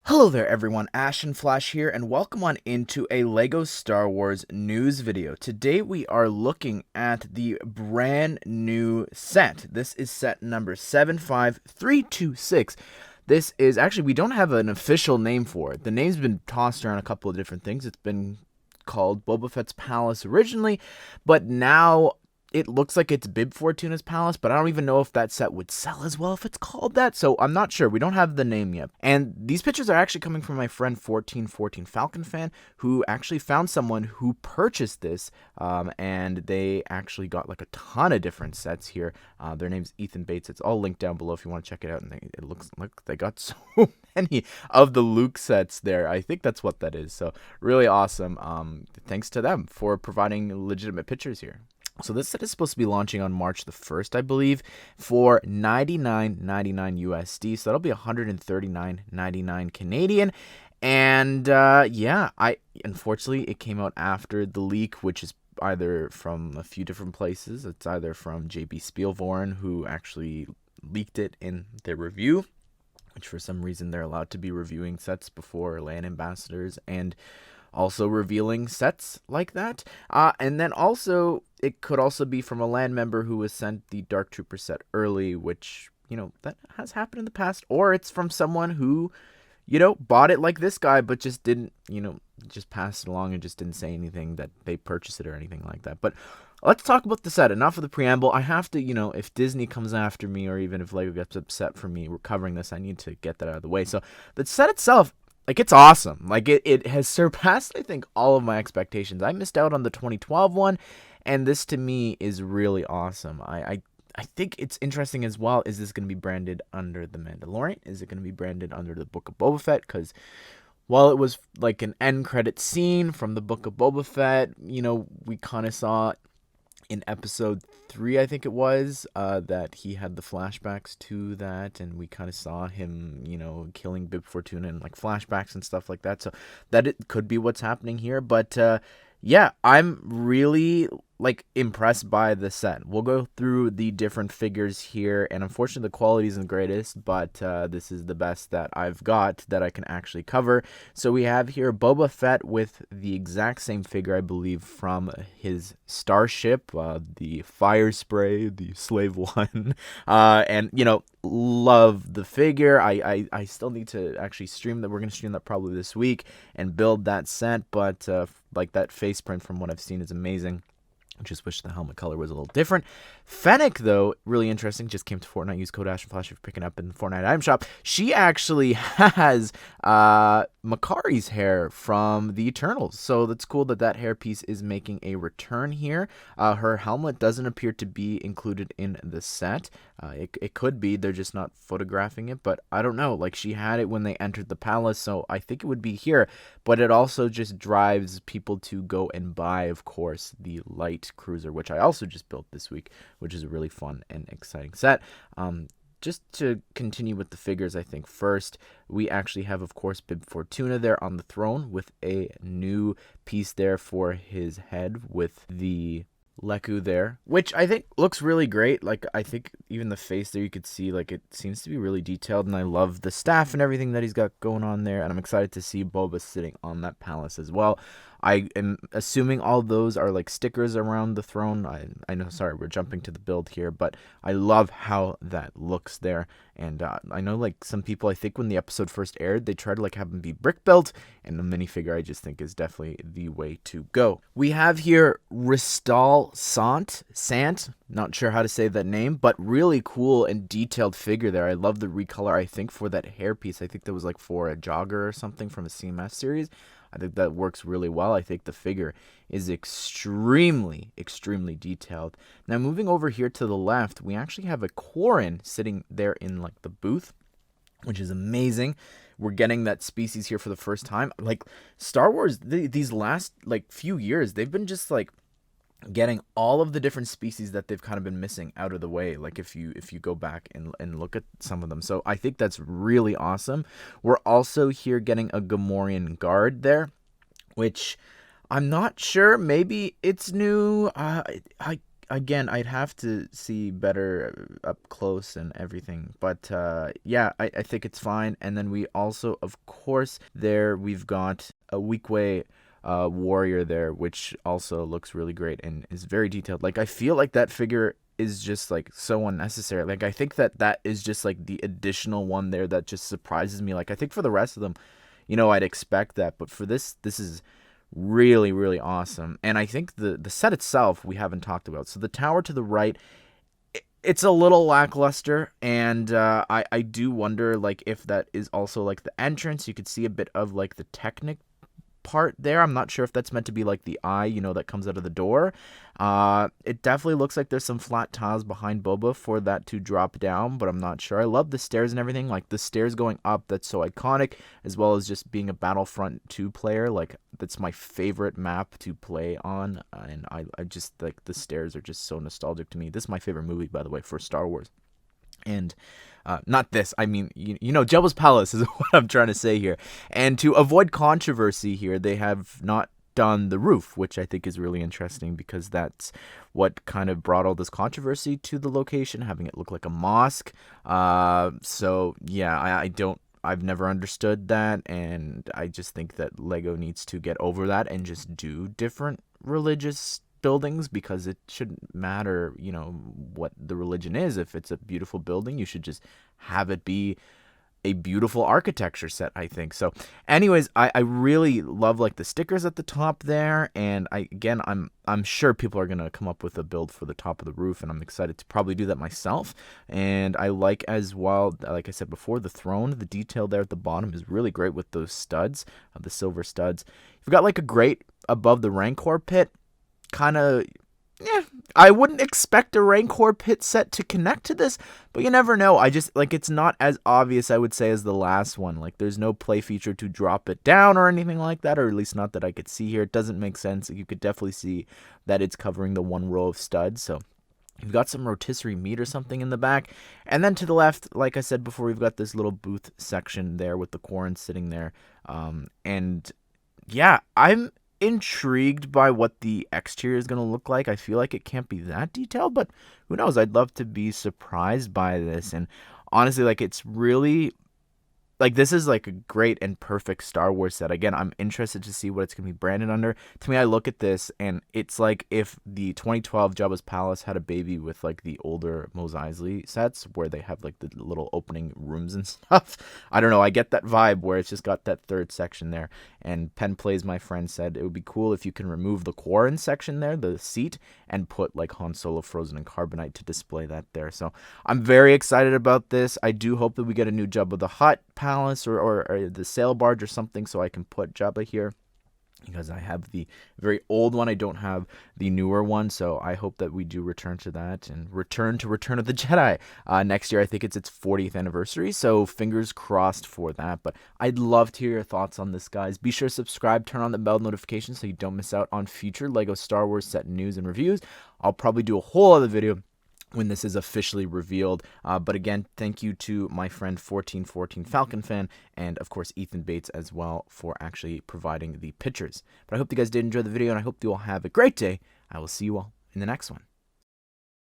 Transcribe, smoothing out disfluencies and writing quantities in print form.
Hello there everyone, Ashnflash here, and welcome on into a LEGO Star Wars news video. Today we are looking at the brand new set. This is set number 75326. This is actually, we don't have an official name for it. The name's been tossed around a couple of different things. It's been called Boba Fett's Palace originally, but now it looks like it's Bib Fortuna's Palace, but I don't even know if that set would sell as well if it's called that, so I'm not sure. We don't have the name yet. And these pictures are actually coming from my friend 1414 Falcon Fan, who actually found someone who purchased this, and they actually got like a ton of different sets here. Their name's Ethan Bates. It's all linked down below if you want to check it out, and it looks like they got so many of the Luke sets there. I think that's what that is, so really awesome. Thanks to them for providing legitimate pictures here. So this set is supposed to be launching on March the 1st, I believe, for $99.99 USD. So that'll be $139.99 Canadian. And yeah, unfortunately it came out after the leak, which is either from a few different places. It's either from JB Spielvorn, who actually leaked it in their review, which for some reason they're allowed to be reviewing sets before LAN ambassadors and also revealing sets like that. And then also, it could also be from a LAN member who was sent the Dark Trooper set early, which, you know, that has happened in the past. Or it's from someone who, you know, bought it like this guy, but just didn't, you know, just passed it along and just didn't say anything that they purchased it or anything like that. But let's talk about the set. Enough of the preamble. I have to, you know, if Disney comes after me or even if LEGO gets upset for me covering this, I need to get that out of the way. So the set itself, like, it's awesome. Like, it has surpassed, I think, all of my expectations. I missed out on the 2012 one, and this, to me, is really awesome. I think it's interesting as well. Is this going to be branded under The Mandalorian? Is it going to be branded under the Book of Boba Fett? Because while it was, like, an end credit scene from the Book of Boba Fett, you know, we kind of saw in episode 3, I think it was, that he had the flashbacks to that, and we kind of saw him, you know, killing Bib Fortuna and like flashbacks and stuff like that. So that it could be what's happening here. But yeah, I'm really like impressed by the set. We'll go through the different figures here, and unfortunately the quality isn't the greatest, but this is the best that I've got that I can actually cover. So we have here Boba Fett with the exact same figure, I believe, from his starship, the fire spray, the Slave One, and, you know, love the figure. I still need to actually stream that. We're going to stream that probably this week and build that set, but like that face print from what I've seen is amazing. I just wish the helmet color was a little different. Fennec, though, really interesting. Just came to Fortnite. Use code Ashnflash if you're picking up in the Fortnite item shop. She actually has Makari's hair from the Eternals. So that's cool that that hairpiece is making a return here. Her helmet doesn't appear to be included in the set. It could be. They're just not photographing it. But I don't know. Like, she had it when they entered the palace. So I think it would be here. But it also just drives people to go and buy, of course, the light cruiser, which I also just built this week, which is a really fun and exciting set. Just to continue with the figures, I think first we actually have, of course, Bib Fortuna there on the throne with a new piece there for his head with the Leku there, which I think looks really great. Like, I think even the face there, you could see, like, it seems to be really detailed, and I love the staff and everything that he's got going on there, and I'm excited to see Boba sitting on that palace as well. I am assuming all those are like stickers around the throne. I know, sorry, we're jumping to the build here, but I love how that looks there. And I know, like, some people, I think when the episode first aired, they tried to like have them be brick built, and the minifigure I just think is definitely the way to go. We have here Ristal Sant, not sure how to say that name, but really cool and detailed figure there. I love the recolor, I think, for that hairpiece. I think that was like for a jogger or something from a CMS series. I think that works really well. I think the figure is extremely, extremely detailed. Now, moving over here to the left, we actually have a Quarren sitting there in like the booth, which is amazing. We're getting that species here for the first time. Like, Star Wars, these last like few years, they've been just like getting all of the different species that they've kind of been missing out of the way, like if you go back and look at some of them. So I think that's really awesome. We're also here getting a Gamorrean guard there, which I'm not sure, maybe it's new. I again, I'd have to see better up close and everything. But yeah, I think it's fine. And then we also, of course, there we've got a Weequay warrior there, which also looks really great and is very detailed. Like, I feel like that figure is just like so unnecessary. Like, I think that is just like the additional one there that just surprises me. Like, I think for the rest of them, I'd expect that, but for this is really, really awesome. And I think the set itself we haven't talked about. So the tower to the right, it's a little lackluster, and I do wonder like if that is also like the entrance. You could see a bit of like the Technic part there. I'm not sure if that's meant to be like the eye, that comes out of the door. It definitely looks like there's some flat tiles behind Boba for that to drop down, but I'm not sure. I love the stairs and everything, like the stairs going up, that's so iconic, as well as just being a Battlefront 2 player. Like, that's my favorite map to play on, and I just like the stairs are just so nostalgic to me. This is my favorite movie, by the way, for Star Wars. And not this, I mean, Jabba's Palace is what I'm trying to say here. And to avoid controversy here, they have not done the roof, which I think is really interesting, because that's what kind of brought all this controversy to the location, having it look like a mosque. So yeah, I've never understood that, and I just think that Lego needs to get over that and just do different religious buildings, because it shouldn't matter, what the religion is. If it's a beautiful building, you should just have it be a beautiful architecture set, I think. So anyways, I really love like the stickers at the top there, and I'm sure people are gonna come up with a build for the top of the roof, and I'm excited to probably do that myself. And I like as well, like I said before, the throne, the detail there at the bottom is really great with those studs, the silver studs. You've got like a grate above the Rancor pit. Kind of, yeah, I wouldn't expect a Rancor pit set to connect to this, but you never know. I just, like, it's not as obvious, I would say, as the last one. Like, there's no play feature to drop it down or anything like that, or at least not that I could see here. It doesn't make sense. You could definitely see that it's covering the one row of studs, so you've got some rotisserie meat or something in the back. And then to the left, like I said before, we've got this little booth section there with the Quarren sitting there. And yeah, I'm intrigued by what the exterior is going to look like. I feel like it can't be that detailed, but who knows? I'd love to be surprised by this. And honestly, like, it's really, like, this is like a great and perfect Star Wars set. Again, I'm interested to see what it's going to be branded under. To me, I look at this and it's like if the 2012 Jabba's Palace had a baby with like the older Mos Eisley sets, where they have like the little opening rooms and stuff. I don't know, I get that vibe where it's just got that third section there. And Penn Plays, my friend, said it would be cool if you can remove the Quarren section there, the seat, and put like Han Solo frozen in carbonite to display that there. So I'm very excited about this. I do hope that we get a new Jabba the Hutt palace or the sail barge or something, so I can put Jabba here, because I have the very old one. I don't have the newer one, so I hope that we do return to that and return to Return of the Jedi next year. I think it's its 40th anniversary, so fingers crossed for that. But I'd love to hear your thoughts on this, guys. Be sure to subscribe, turn on the bell notification so you don't miss out on future LEGO Star Wars set news and reviews. I'll probably do a whole other video when this is officially revealed. But again, thank you to my friend 1414 Falcon Fan, and of course Ethan Bates as well, for actually providing the pictures. But I hope you guys did enjoy the video, and I hope you all have a great day. I will see you all in the next one.